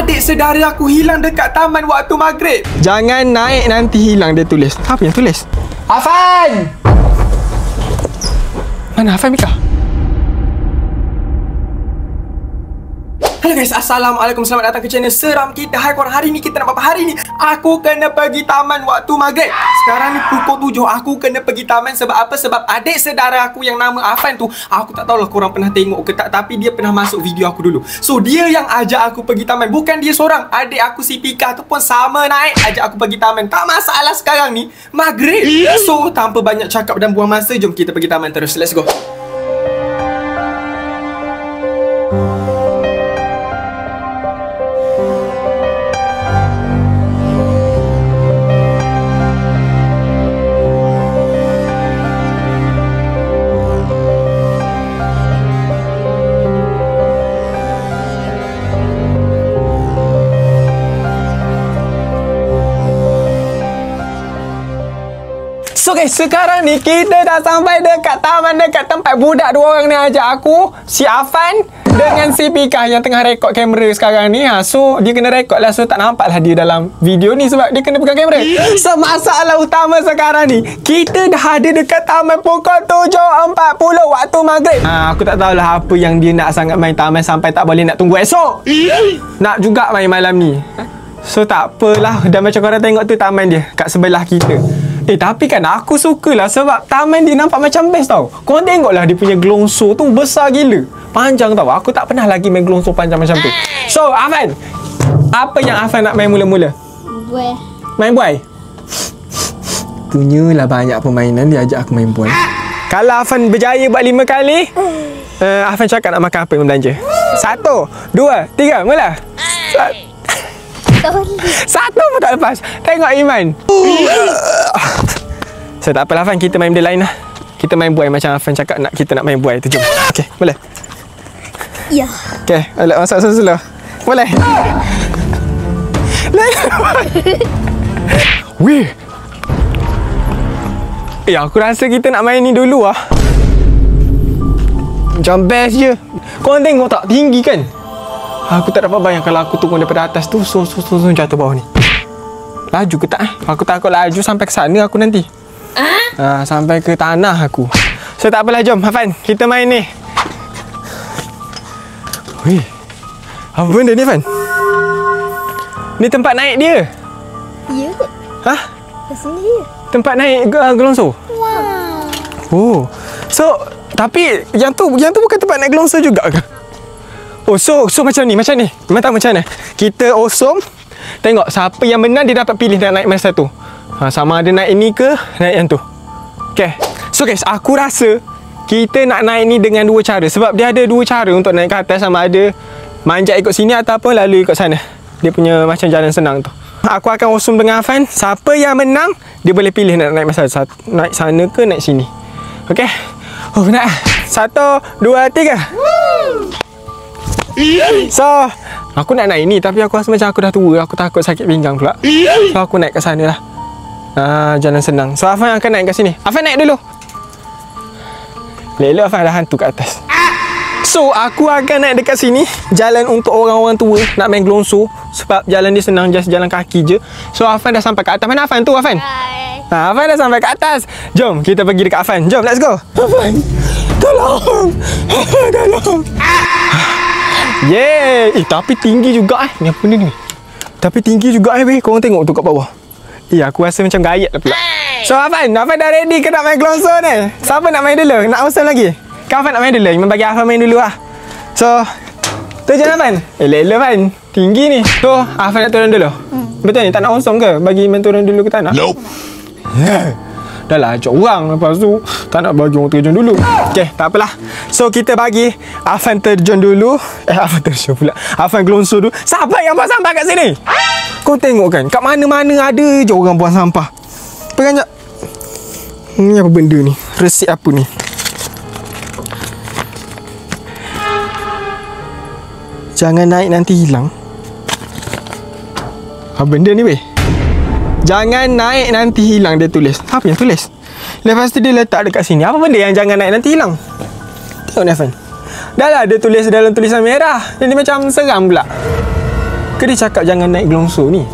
adik saudara aku hilang dekat taman waktu maghrib. Jangan naik nanti hilang, dia tulis. Apa yang tulis? Afan! Mana Afan, Mika? Hello guys, Assalamualaikum. Selamat datang ke channel Seram Kita. Hai korang, hari ni kita nak apa? Hari ni aku kena pergi taman waktu maghrib. Sekarang ni pukul 7. Aku kena pergi taman sebab apa? Sebab adik saudara aku yang nama Afan tu, aku tak tahulah korang pernah tengok ke tak, tapi dia pernah masuk video aku dulu. So dia yang ajak aku pergi taman. Bukan dia seorang, adik aku si Pika tu pun sama naik ajak aku pergi taman. Tak masalah sekarang ni maghrib. So tanpa banyak cakap dan buang masa, jom kita pergi taman terus. Let's go. So guys, sekarang ni kita dah sampai dekat taman, dekat tempat budak dua orang ni ajak aku, si Afan dengan si Pika yang tengah rekod kamera sekarang ni. So dia kena rekod lah, so tak nampak lah dia dalam video ni sebab dia kena pegang kamera. So masalah utama sekarang ni, kita dah ada dekat taman pukul 7.40 waktu maghrib. Aku tak tahulah apa yang dia nak sangat main taman sampai tak boleh nak tunggu esok. Nak juga main malam ni. So tak apalah, dan macam korang tengok tu taman dia kat sebelah kita. Tapi kan aku sukalah sebab taman dia nampak macam best tau. Korang tengoklah dia punya gelongso tu besar gila, panjang tau. Aku tak pernah lagi main gelongso panjang macam tu. So Afan, apa yang Afan nak main mula-mula? Buai. Main buai? Punyalah banyak permainan dia ajak aku main buai. Kalau Afan berjaya buat 5 kali, Afan cakap nak makan apa yang belanja. 1, 2, 3, mula. Satu pun tak lepas. Tengok Iman. So tak apalah Afan, kita main benda lain lah. Kita main buai macam Afan cakap kita nak main buai tu. Jom. Okay, boleh? Ya. Okay, boleh masuk slow. Boleh? Weh. Aku rasa kita nak main ni dulu lah. Macam best je. Korang tengok tak, tinggi kan? Aku tak dapat bayang kalau aku turun daripada atas tu, so jatuh bawah ni. Laju ke tak? Aku takut laju sampai ke sana aku nanti. Sampai ke tanah aku. So tak apalah, jom Afan, kita main ni. Wih, apa benda ni Afan? Ni tempat naik dia? Ya. Hah? Kat sini dia. Tempat naik gelongso? Wow. Oh, so tapi yang tu bukan tempat naik gelongso juga ke? Oh, so macam ni. Memang tahu macam mana? Kita osom, tengok siapa yang menang dia dapat pilih nak naik mana satu. Sama ada naik ini ke naik yang tu. Okay. So guys, aku rasa kita nak naik ni dengan dua cara. Sebab dia ada dua cara untuk naik ke atas, sama ada manjat ikut sini ataupun lalu ikut sana. Dia punya macam jalan senang tu. Aku akan osom dengan Afan. Siapa yang menang, dia boleh pilih nak naik mana satu. Naik sana ke naik sini. Okay. Oh, nak. 1, 2, 3. So aku nak naik ni, tapi aku rasa macam aku dah tua. Aku takut sakit pinggang pula. So aku naik kat sana lah. Jalan senang. So Afan akan naik kat sini. Afan naik dulu. Lelok Afan dah hantu kat atas. So aku akan naik dekat sini. Jalan untuk orang-orang tua nak main gelongso. Sebab jalan dia senang, just jalan kaki je. So Afan dah sampai kat atas. Mana Afan tu Afan? Afan dah sampai kat atas. Jom kita pergi dekat Afan. Jom, let's go. Afan, tolong. Tolong. Yeay. Tapi tinggi juga Ni apa ni? Tapi tinggi juga weh. Korang tengok tu kat bawah. Aku rasa macam gayat lah pula. So Afan dah ready ke nak main gelongso ni? Siapa nak main dulu? Nak usah lagi? Kan Afan nak main dulu? Memang bagi Afan main dulu lah. So tu je Afan. Elok Afan, tinggi ni. So Afan nak turun dulu? Betul ni? Tak nak usung ke? Bagi main turun dulu ke tanah? Nope. Dah lah ajak orang, lepas tu tak nak bagi orang terjun dulu. Okay, tak apalah. So kita bagi Afan terjun dulu. Afan terjun pula. Afan gelongso dulu. Siapa yang buang sampah kat sini? Kau tengok kan, kat mana-mana ada je orang buang sampah. Pegang jap. Ni apa benda ni? Resip apa ni? Jangan naik nanti hilang. Apa benda ni weh? Jangan naik nanti hilang, dia tulis. Apa yang tulis? Lepas tu dia letak dekat sini. Apa benda yang jangan naik nanti hilang? Tengok ni Afan. Dah lah dia tulis dalam tulisan merah. Jadi macam seram pula. Ke dia cakap jangan naik gelongso ni?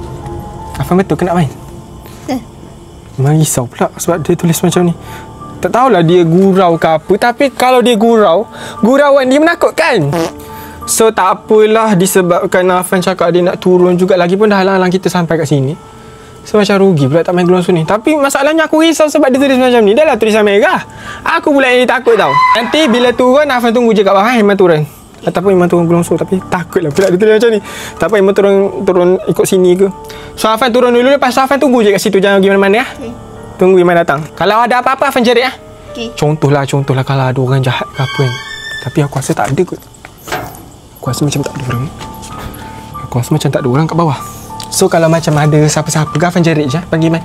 Afan betul ke nak main? Memang risau pula sebab dia tulis macam ni. Tak tahulah dia gurau ke apa. Tapi kalau dia gurauan dia menakutkan. So tak apalah, disebabkan Afan cakap dia nak turun juga. Lagipun dah halang-halang kita sampai kat sini. So macam rugi pula tak main gelongso ni. Tapi masalahnya aku risau sebab dia tulis macam ni. Dah lah tulisan merah. Aku pula yang takut tau. Nanti bila turun Afan tunggu je kat bawah. Memang turun. Ataupun memang turun gelongso. Tapi takutlah pula dia tulis macam ni. Tak apa memang turun ikut sini ke. So Afan turun dulu. Lepas tu Afan tunggu je kat situ. Jangan pergi mana-mana ya. Tunggu Iman datang. Kalau ada apa-apa Afan jerit ya. Contohlah kalau ada orang jahat ke apa kan. Tapi aku rasa tak ada kot. Aku rasa macam tak ada orang kat bawah. So kalau macam ada siapa-siapa ke Afan jerit je. Panggil Iman.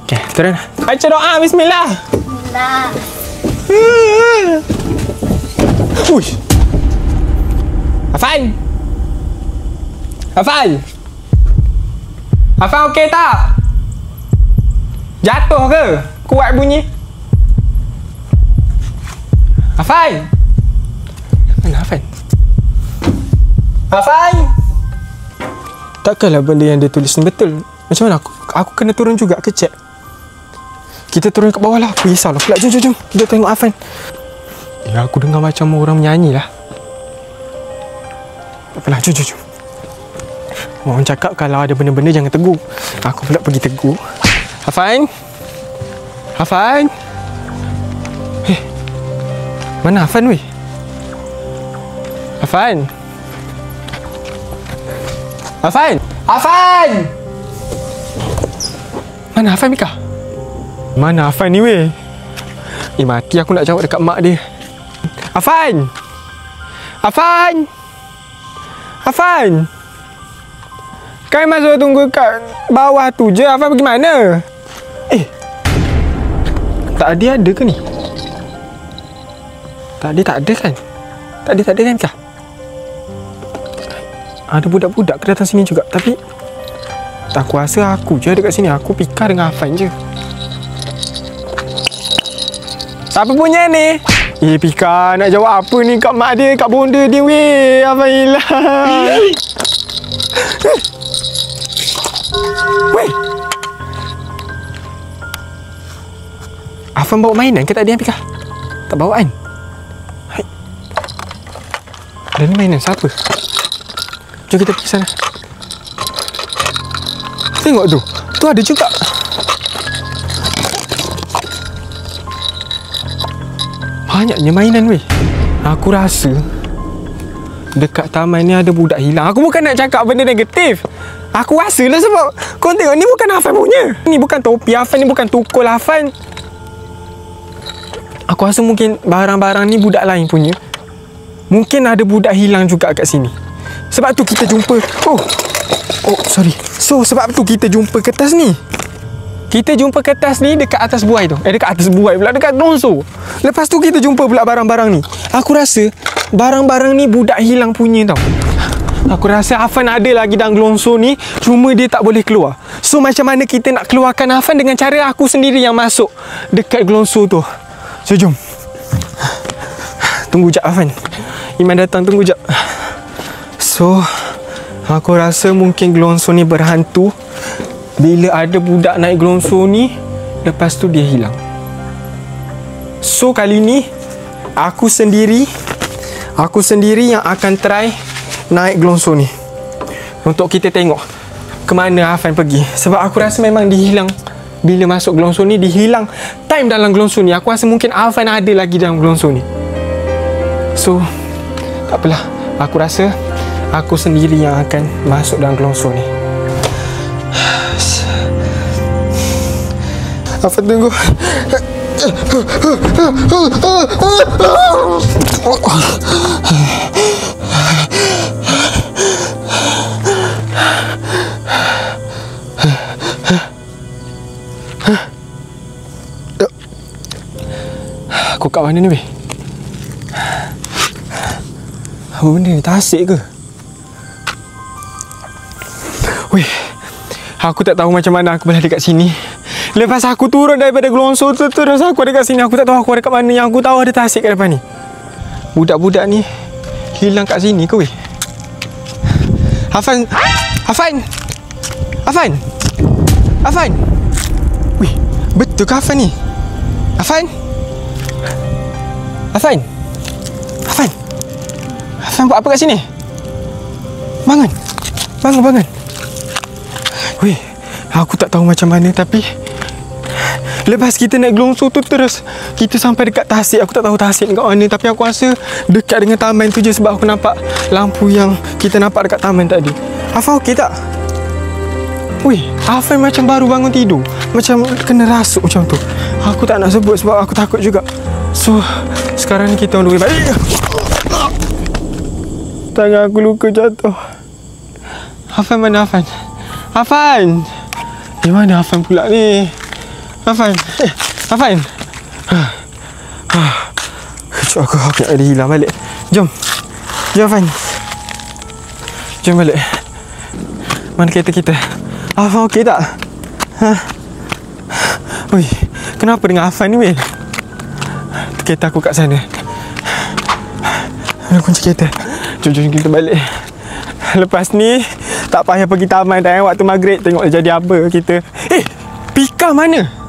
Okay, turun. Baca doa. Bismillah. Bismillah. Uish. Afan okey tak? Jatuh ke? Kuat bunyi. Afan. Mana Afan? Takkanlah benda yang dia tulis ni betul. Macam mana aku kena turun juga ke cek? Kita turun kat bawah lah. Aku risaulah pula. Jom. Kita tengok Afan. Ya, aku dengar macam orang menyanyi lah. Tak apalah, jom. Orang cakap kalau ada benda-benda jangan tegur. Aku pula pergi tegur. Afan? Mana Afan weh? Afan? Mana Afan Mika? Mana Afan ni weh? Mati aku nak jawab dekat mak dia. Afan? Kau masuk tunggu kat bawah tu je. Afan pergi mana? Tak ada ke ni? Tak ada kan? Tak ada kan kah? Ada budak-budak ke datang sini juga. Tapi aku rasa aku je dekat sini. Aku Pika dengan Afan je. Siapa punya ni? Pika nak jawab apa ni kat mak dia, kat bonda dia weh. Afan hilang. Weh. Afan bawa mainan ke tadi Pika? Tak bawa kan? Hai. Dan ni mainan siapa? Jom kita pergi sana. Tengok tu. Tu ada juga. Banyaknya mainan weh. Aku rasa dekat taman ni ada budak hilang. Aku bukan nak cakap benda negatif. Aku rasa lah sebab kau tengok ni bukan Afan punya. Ni bukan topi Afan, ni bukan tukul Afan. Aku rasa mungkin barang-barang ni budak lain punya. Mungkin ada budak hilang juga kat sini. Sebab tu kita jumpa. Oh, sorry. So sebab tu kita jumpa kertas ni. Kita jumpa kertas ni dekat atas buai tu. Dekat atas buai pula, dekat gelongso. Lepas tu kita jumpa pula barang-barang ni. Aku rasa barang-barang ni budak hilang punya tau. Aku rasa Afan ada lagi dalam gelongso ni, cuma dia tak boleh keluar. So macam mana kita nak keluarkan Afan dengan cara aku sendiri yang masuk dekat gelongso tu. So jom. Tunggu jap Afan. Iman datang, tunggu jap. So aku rasa mungkin gelongso ni berhantu. Bila ada budak naik gelongso ni, lepas tu dia hilang. So kali ni aku sendiri yang akan try naik gelongso ni. Untuk kita tengok ke mana Afan pergi. Sebab aku rasa memang dia hilang. Bila masuk gelongso ni, dia hilang time dalam gelongso ni. Aku rasa mungkin Afan ada lagi dalam gelongso ni. So tak apalah. Aku rasa aku sendiri yang akan masuk dalam gelongso ni. Afan tunggu. Aku kat mana ni weh? Apa benda ni? Tasik ke? Weh, aku tak tahu macam mana aku boleh dekat sini. Lepas aku turun daripada gelongso tu, terus aku ada kat sini. Aku tak tahu aku ada kat mana. Yang aku tahu ada tasik kat depan ni. Budak-budak ni hilang kat sini ke weh? Afan. Afan. Afan. Afan. Wih, betul ke Afan ni? Afan? Afan? Afan? Afan buat apa kat sini? Bangun. Bangun. Wih, aku tak tahu macam mana tapi lepas kita naik gelongso tu terus kita sampai dekat tasik. Aku tak tahu tasik dekat mana tapi aku rasa dekat dengan taman tu je sebab aku nampak lampu yang kita nampak dekat taman tadi. Afan okey tak? Wih, Afan macam baru bangun tidur. Macam kena rasuk macam tu. Aku tak nak sebut sebab aku takut juga. So, sekarang ni kita on the way balik. Tangan aku luka jatuh. Afan mana Afan? Afan! Di mana Afan pula ni? Afan. Afan. Kejap aku nak ada hilang balik. Jom Afan. Jom balik. Mana kereta kita? Afan okey tak? Ui, kenapa dengan Afan ni weh? Kereta aku kat sana. Mana kunci kereta? Jom kita balik. Lepas ni tak payah pergi taman dah waktu maghrib. Tengok jadi apa kita. Pika mana?